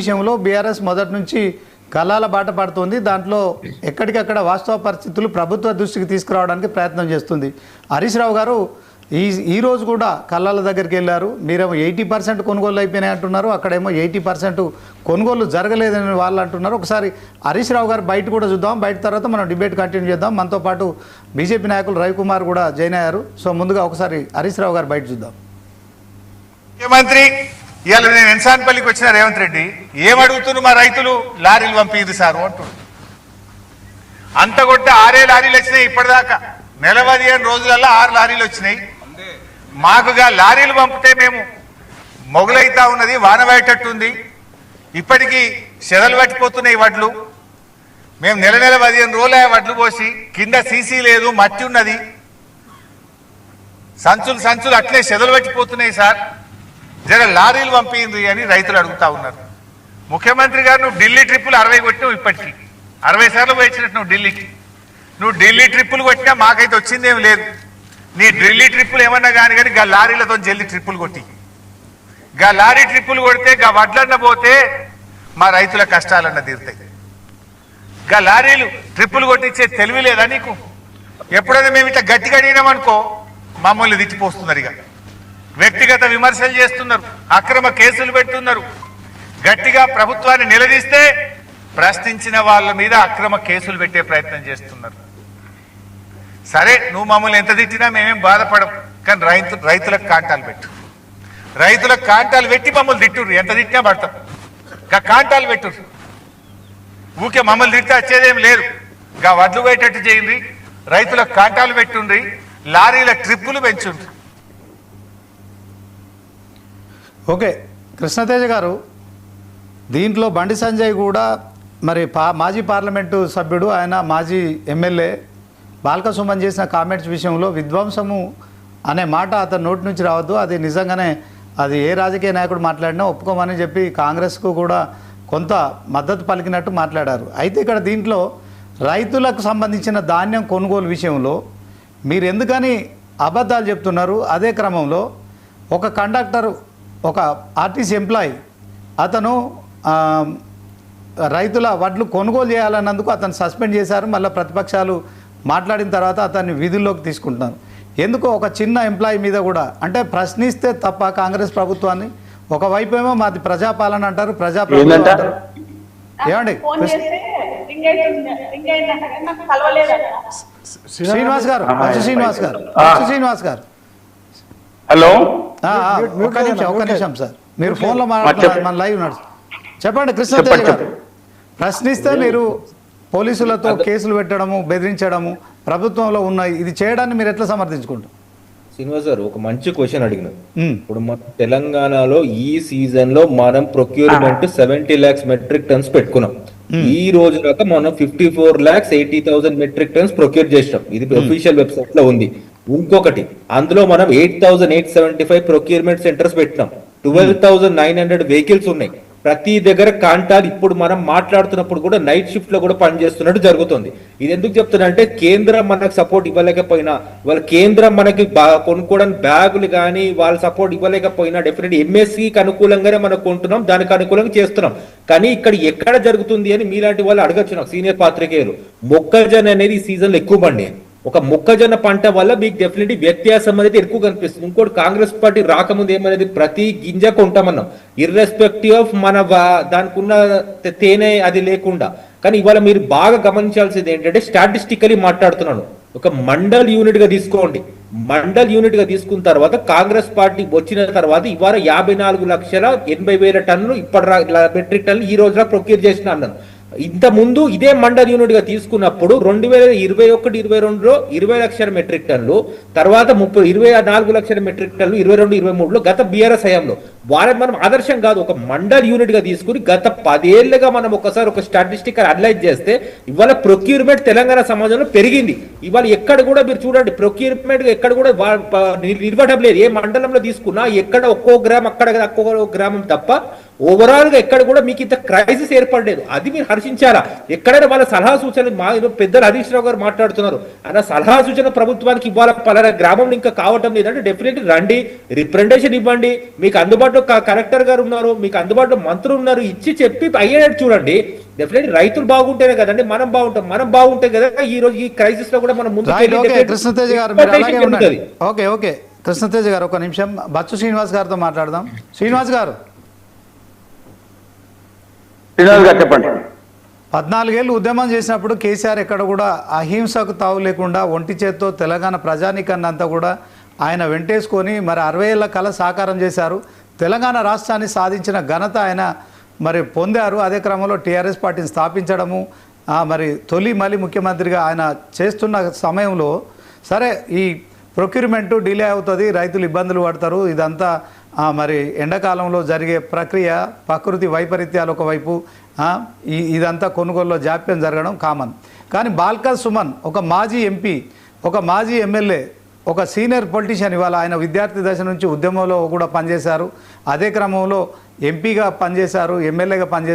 విషయంలో బీఆర్ఎస్ మొదటి నుంచి కల్లాల బాట పడుతుంది. దాంట్లో ఎక్కడికక్కడ వాస్తవ పరిస్థితులు ప్రభుత్వ దృష్టికి తీసుకురావడానికి ప్రయత్నం చేస్తుంది. హరీష్ రావు గారు ఈరోజు కూడా కల్లాల దగ్గరికి వెళ్ళారు. మీరేమో 80% కొనుగోలు అయిపోయినాయి అంటున్నారు, అక్కడేమో 80% కొనుగోలు జరగలేదని వాళ్ళు అంటున్నారు. ఒకసారి హరీష్ రావు గారు బయట కూడా చూద్దాం, బయట తర్వాత మనం డిబేట్ కంటిన్యూ చేద్దాం. మనతో పాటు బీజేపీ నాయకులు రవికుమార్ కూడా జాయిన్ అయ్యారు. సో ముందుగా ఒకసారి హరీష్ రావు గారు బయట చూద్దాం. ముఖ్యమంత్రి ఇవాళ నేను ఎన్సాన్పల్లికి వచ్చిన రేవంత్ రెడ్డి ఏమడుగుతున్నారు, మా రైతులు లారీలు పంపిది సార్ అంటున్నారు. అంత కొట్ట 6 లారీలు వచ్చినాయి ఇప్పటిదాకా, నెల 15 రోజులలో 6 లారీలు వచ్చినాయి. మాకుగా లారీలు పంపితే మేము మొగలైతా ఉన్నది, వాన బయటట్టుంది. ఇప్పటికీ చెదలు పట్టిపోతున్నాయి వడ్లు. మేము నెల 15 రోజులు వడ్లు పోసి కింద సీసీ లేదు, మట్టి ఉన్నది, సంచులు సంచులు అట్లే చెదలు పట్టిపోతున్నాయి సార్, జర లారీలు పంపింది అని రైతులు అడుగుతా ఉన్నారు. ముఖ్యమంత్రి గారు నువ్వు ఢిల్లీ ట్రిప్పులు 60 కొట్టినావు, ఇప్పటికీ 60 సార్లు పోయించినట్టు నువ్వు ఢిల్లీకి. నువ్వు ఢిల్లీ ట్రిప్పులు కొట్టినా మాకైతే వచ్చిందేం లేదు. నీ ఢిల్లీ ట్రిప్పులు ఏమన్నా కానీ గా లారీలతో జల్లి ట్రిప్పులు కొట్టి, గా లారీ ట్రిప్పులు కొడితే గా వడ్లన్న పోతే మా రైతుల కష్టాలన్న తీరుతాయి. గా లారీలు ట్రిప్పులు కొట్టించే తెలివి లేదా నీకు? ఎప్పుడైనా మేము ఇట్లా గట్టిగా అడిగినామనుకో మమ్మల్ని తిట్టిపోస్తున్నారు, ఇక వ్యక్తిగత విమర్శలు చేస్తున్నారు, అక్రమ కేసులు పెడుతున్నారు. గట్టిగా ప్రభుత్వాన్ని నిలదీస్తే ప్రశ్నించిన వాళ్ళ మీద అక్రమ కేసులు పెట్టే ప్రయత్నం చేస్తున్నారు. సరే నువ్వు మమ్మల్ని ఎంత తిట్టినా మేమేం బాధపడం, కానీ రైతులకు కాంటాలు పెట్టు, రైతులకు కాంటాలు పెట్టి మమ్మల్ని తిట్టుర్రు. ఎంత తిట్టినా పడతాం, గా కాంటాలు పెట్టుర్రు. ఊకే మమ్మల్ని తిడితే వచ్చేదేం లేదు. గా వడ్లు పోయేటట్టు చేయండి, రైతులకు కాంటాలు పెట్టుండ్రి, లారీల ట్రిప్పులు పెంచుండ్రి. ఓకే కృష్ణతేజ గారు, దీంట్లో బండి సంజయ్ కూడా మరి మాజీ పార్లమెంటు సభ్యుడు, ఆయన మాజీ ఎమ్మెల్యే బాల్కసుమన్ చేసిన కామెంట్స్ విషయంలో విధ్వంసము అనే మాట అతని నోటి నుంచి రావద్దు, అది నిజంగానే అది ఏ రాజకీయ నాయకుడు మాట్లాడినా ఒప్పుకోమని చెప్పి కాంగ్రెస్కు కూడా కొంత మద్దతు పలికినట్టు మాట్లాడారు. అయితే ఇక్కడ దీంట్లో రైతులకు సంబంధించిన ధాన్యం కొనుగోలు విషయంలో మీరు ఎందుకని అబద్ధాలు చెప్తున్నారు? అదే క్రమంలో ఒక కండక్టర్, ఒక ఆర్టీసీ ఎంప్లాయీ, అతను రైతుల వడ్లు కొనుగోలు చేయాలన్నందుకు అతను సస్పెండ్ చేశారు. మళ్ళీ ప్రతిపక్షాలు మాట్లాడిన తర్వాత అతన్ని విధుల్లోకి తీసుకుంటున్నారు. ఎందుకో ఒక చిన్న ఎంప్లాయీ మీద కూడా, అంటే ప్రశ్నిస్తే తప్ప కాంగ్రెస్ ప్రభుత్వాన్ని, ఒకవైపు ఏమో మాది ప్రజాపాలన అంటారు, ప్రజాప్రభుత్వం అంటారు. ఏమండి శ్రీనివాస్ గారు, శ్రీనివాస్ గారు, శ్రీనివాస్ గారు, హలో, ఒక్క నిమిషం సార్, మీరు ఫోన్లో మాట్లాడుతున్నారు, మన లైవ్ నడుస్తుంది. చెప్పండి కృష్ణతేజ గారు. ప్రశ్నిస్తే మీరు పోలీసులతో కేసులు పెట్టడము, బెదిరించడము ప్రభుత్వంలో ఉన్నాయి, ఇది చేయడాన్ని మీరు ఎట్లా సమర్థించుకుంటారు? శ్రీనివాస్ గారు ఒక మంచి క్వశ్చన్ అడిగినారు. ఇప్పుడు మన తెలంగాణలో ఈ సీజన్ లో మనం ప్రొక్యూర్మెంట్ 70 lakhs మెట్రిక్ టన్స్ పెట్టుకున్నాం. ఈ రోజు దాకా మనం 54,80,000 మెట్రిక్ టన్స్ ప్రొక్యూర్ చేసినాం. ఇది అఫీషియల్ వెబ్సైట్ లో ఉంది. ఇంకొకటి అందులో మనం 8,875 ప్రొక్యూర్మెంట్ సెంటర్స్ పెట్టినాం. 12,900 వెహికల్స్ ఉన్నాయి. ప్రతి దగ్గర కాంటాలు ఇప్పుడు మనం మాట్లాడుతున్నప్పుడు కూడా నైట్ షిఫ్ట్ లో కూడా పనిచేస్తున్నట్టు జరుగుతుంది. ఇది ఎందుకు చెప్తున్నా, కేంద్రం మనకు సపోర్ట్ ఇవ్వలేకపోయినా, వాళ్ళ కేంద్రం మనకి కొనుక్కోవడానికి బ్యాగులు కానీ వాళ్ళ సపోర్ట్ ఇవ్వలేకపోయినా డెఫినెట్ ఎంఎస్సికి అనుకూలంగానే మనం కొంటున్నాం, దానికి అనుకూలంగా చేస్తున్నాం. కానీ ఇక్కడ ఎక్కడ జరుగుతుంది అని మీలాంటి వాళ్ళు అడగచ్చు నాకు, సీనియర్ పాత్రికేయులు. మొక్కజొన్న అనేది ఈ సీజన్ లో ఎక్కువ పండి, ఒక మొక్కజొన్న పంట వల్ల మీకు డెఫినెట్లీ వ్యత్యాసం అనేది ఎక్కువ కనిపిస్తుంది. ఇంకోటి కాంగ్రెస్ పార్టీ రాకముందు ఏమనేది ప్రతి గింజ కొంటామన్నాం, ఇర్రెస్పెక్టివ్ ఆఫ్ మన దానికి ఉన్న తేనె అది లేకుండా. కానీ ఇవాళ మీరు బాగా గమనించాల్సింది ఏంటంటే, స్టాటిస్టికలీ మాట్లాడుతున్నాను, ఒక మండల్ యూనిట్ గా తీసుకోండి. మండల్ యూనిట్ గా తీసుకున్న తర్వాత కాంగ్రెస్ పార్టీ వచ్చిన తర్వాత ఇవాళ 54,80,000 టన్నులు ఇప్పటి మెట్రిక్ టన్నులు ఈ రోజున ప్రొక్యూర్ చేసిన అన్నాను. ఇంత ముందు ఇదే మండల్ యూనిట్ గా తీసుకున్నప్పుడు 2021-22లో 20 లక్షల మెట్రిక్ టన్నులు, తర్వాత 24 లక్షల మెట్రిక్ టన్నులు 22-23లో గత బీఆర్ఎస్ హయాంలో. వాళ్ళని మనం ఆదర్శం కాదు, ఒక మండల్ యూనిట్ గా తీసుకుని గత 10 ఏళ్లుగా మనం ఒకసారి ఒక స్టాటిస్టికల్ అనలైజ్ చేస్తే ఇవాళ ప్రొక్యూర్మెంట్ తెలంగాణ సమాజంలో పెరిగింది. ఇవాళ ఎక్కడ కూడా మీరు చూడండి, ప్రొక్యూర్మెంట్ ఎక్కడ కూడా నిలవడం లేదు. ఏ మండలంలో తీసుకున్నా ఎక్కడ ఒక్కో గ్రామం, అక్కడ ఒక్కో గ్రామం తప్ప ఓవరాల్ గా ఎక్కడ కూడా మీకు ఇంత క్రైసిస్ ఏర్పడలేదు. అది మీరు హర్షించారా? ఎక్కడైనా వాళ్ళ సలహా సూచనలు, మా పెద్దలు హరీష్ రావు గారు మాట్లాడుతున్నారు, అన్న సలహా సూచన ప్రభుత్వానికి ఇవ్వాల పలానా గ్రామంలో ఇంకా కావటం లేదంటే డెఫినెట్లీ రండి, రిప్రజెంటేషన్ ఇవ్వండి, మీకు అందుబాటులో అందుబాటులో కలెక్టర్ గారు ఉన్నారు, మీకు అందుబాటులో మంత్రులు ఉన్నారు, ఇచ్చి చెప్పి అయ్యేటట్టు చూడండి. డెఫినెట్లీ రైతులు బాగుంటేనే కదండి మనం బాగుంటాం. మనం బాగుంటే కదా ఈ రోజు ఈ క్రైసిస్ లో కూడా మనం ముందుకు రైట్, వెళ్ళి ఓకే definitely కృష్ణతేజ గారు మీరు అలాగే exportation ఉండండి. జరుగుతుంది. ఓకే ఓకే కృష్ణతేజ గారు ఒక నిమిషం బచ్చు శ్రీనివాస్ గారితో మాట్లాడదాం. శ్రీనివాస్ గారు, శ్రీనివాస్ గారు చెప్పండి. 14 ఏళ్ళు ఉద్యమం చేసినప్పుడు కేసీఆర్ ఎక్కడ కూడా అహింసకు తావు లేకుండా ఒంటి చేత్తో తెలంగాణ ప్రజానీకాన్నంతా కూడా ఆయన వెంటేసుకొని మరి 60 ఏళ్ల కళ సాకారం చేశారు. తెలంగాణ రాష్ట్రాన్ని సాధించిన ఘనత ఆయన మరి పొందారు. అదే క్రమంలో టీఆర్ఎస్ పార్టీని స్థాపించడము మరి తొలి మళ్ళీ ముఖ్యమంత్రిగా ఆయన చేస్తున్న సమయంలో సరే ఈ ప్రొక్యూర్మెంట్ డిలే అవుతుంది, రైతులు ఇబ్బందులు పడతారు, ఇదంతా మరి ఎండాకాలంలో జరిగే ప్రక్రియ, ప్రకృతి వైపరీత్యాలు ఒకవైపు, ఇదంతా కొనుగోలులో జాప్యం జరగడం కామన్. కానీ బాల్కా సుమన్ ఒక మాజీ ఎంపీ, ఒక మాజీ ఎమ్మెల్యే, ఒక సీనియర్ పొలిటీషియన్, ఇవాళ ఆయన విద్యార్థి దశ నుంచి ఉద్యమంలో కూడా పనిచేశారు, అదే క్రమంలో ఎంపీగా పనిచేశారు, ఎమ్మెల్యేగా పనిచేశారు.